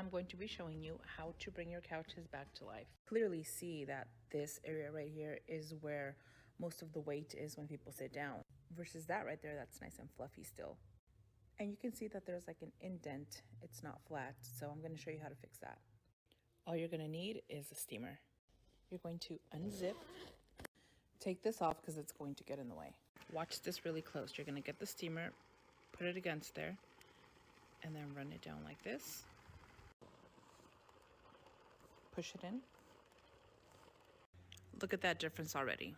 I'm going to be showing you how to bring your couches back to life. Clearly see that this area right here is where most of the weight is when people sit down, versus that right there, that's nice and fluffy still. And you can see that there's like an indent, it's not flat, so I'm going to show you how to fix that. All you're going to need is a steamer. You're going to unzip, take this off because it's going to get in the way. Watch this really close. You're going to get the steamer, put it against there, and then run it down like this. Push it in. Look at that difference already.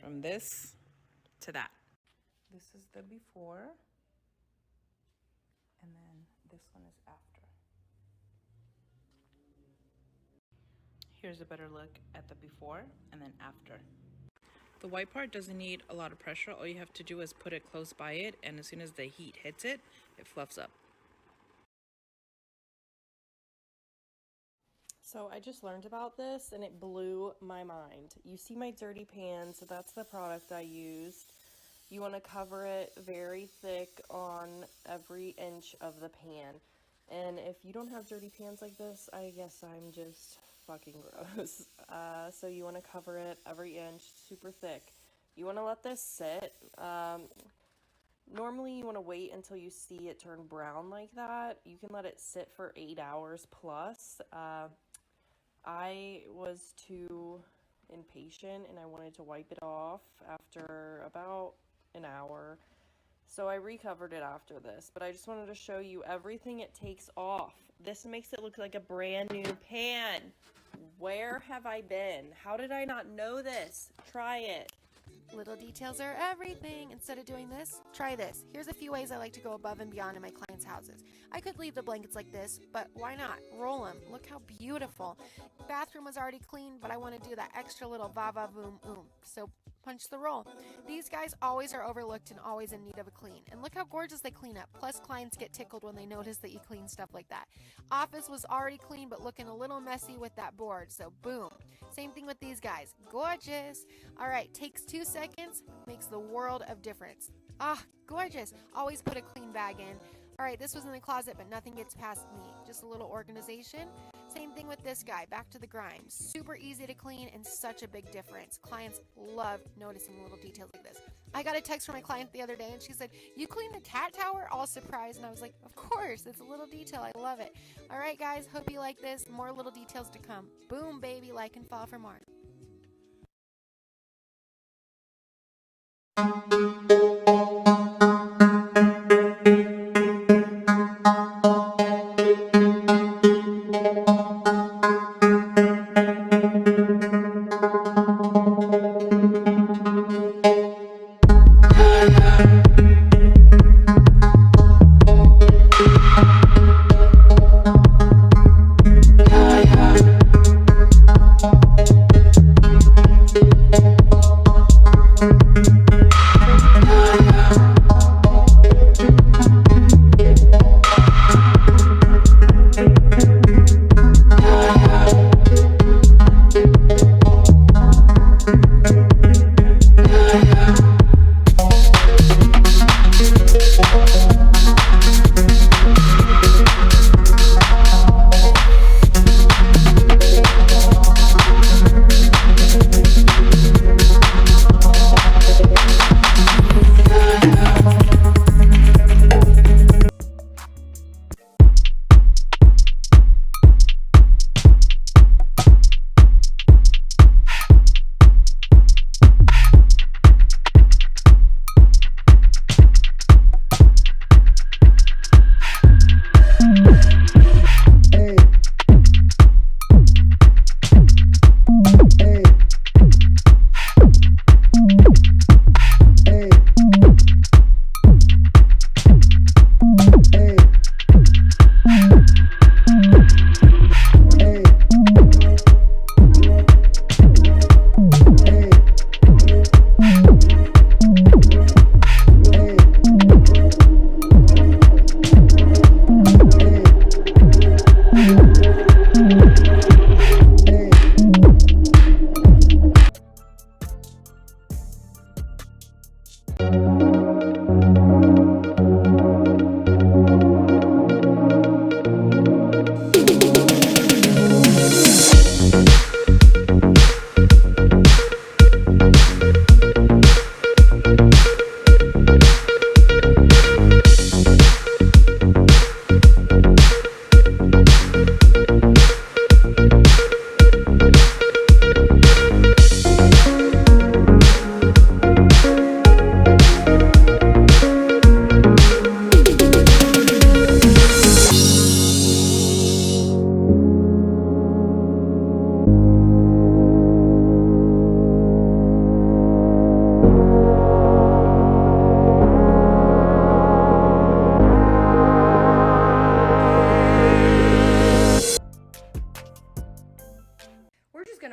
From this to that. This is the before, and then this one is after. Here's a better look at the before and then after. The white part doesn't need a lot of pressure. All you have to do is put it close by it, and as soon as the heat hits it, it fluffs up. So I just learned about this and it blew my mind. You see my dirty pan, so that's the product I used. You want to cover it very thick on every inch of the pan. And if you don't have dirty pans like this, I guess I'm just fucking gross. So you want to cover it every inch, super thick. You want to let this sit. Normally you want to wait until you see it turn brown like that. You can let it sit for 8 hours plus. I was too impatient and I wanted to wipe it off after about an hour. So I recovered it after this, but I just wanted to show you everything it takes off. This makes it look like a brand new pan. Where have I been? How did I not know this? Try it. Little details are everything. Instead of doing this, try this. Here's a few ways I like to go above and beyond in my clients' houses. I could leave the blankets like this, but why not? Roll them. Look how beautiful. Bathroom was already clean, but I want to do that extra little va-va-voom oom. So punch the roll. These guys always are overlooked and always in need of a clean. And look how gorgeous they clean up. Plus, clients get tickled when they notice that you clean stuff like that. Office was already clean, but looking a little messy with that board. So boom. Same thing with these guys. Gorgeous. All right, takes 2 seconds, makes the world of difference. Ah, gorgeous. Always put a clean bag in. All right, this was in the closet, but nothing gets past me. Just a little organization. Same thing with this guy, back to the grime. Super easy to clean and such a big difference. Clients love noticing little details like this. I got a text from my client the other day and she said, "You clean the cat tower?" All surprised. And I was like, of course, it's a little detail. I love it. All right, guys, hope you like this. More little details to come. Boom, baby, like and follow for more.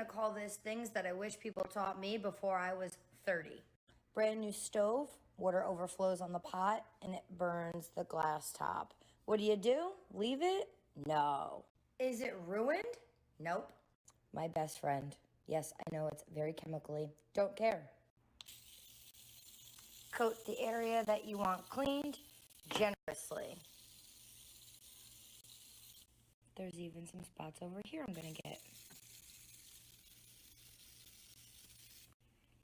gonna call this things that I wish people taught me before I was 30. Brand new stove, water overflows on the pot, and it burns the glass top. What do? Leave it? No. Is it ruined? Nope. My best friend. Yes, I know it's very chemically. Don't care. Coat the area that you want cleaned generously. There's even some spots over here I'm gonna get.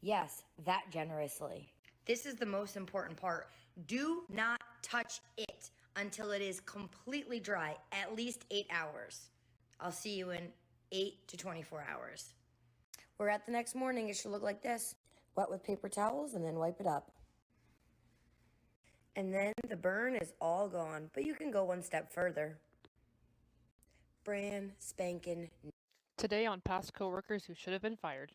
Yes, that generously. This is the most important part. Do not touch it until it is completely dry, at least 8 hours. I'll see you in 8 to 24 hours. We're at the next morning. It should look like this. Wet with paper towels and then wipe it up. And then the burn is all gone, but you can go one step further. Brand spankin'. Today on Past Coworkers Who Should Have Been Fired.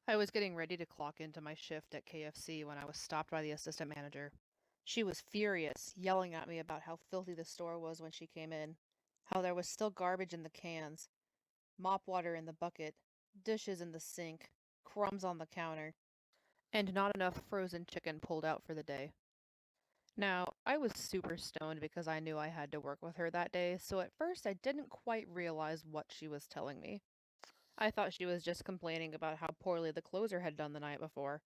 I was getting ready to clock into my shift at KFC when I was stopped by the assistant manager. She was furious, yelling at me about how filthy the store was when she came in, how there was still garbage in the cans, mop water in the bucket, dishes in the sink, crumbs on the counter, and not enough frozen chicken pulled out for the day. Now, I was super stoned because I knew I had to work with her that day, so at first I didn't quite realize what she was telling me. I thought she was just complaining about how poorly the closer had done the night before,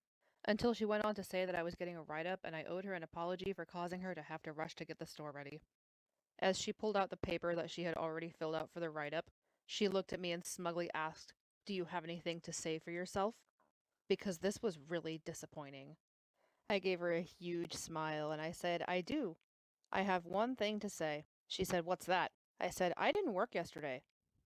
until she went on to say that I was getting a write-up and I owed her an apology for causing her to have to rush to get the store ready. As she pulled out the paper that she had already filled out for the write-up, she looked at me and smugly asked, "Do you have anything to say for yourself?" Because this was really disappointing. I gave her a huge smile and I said, "I do. I have one thing to say." She said, "What's that?" I said, "I didn't work yesterday.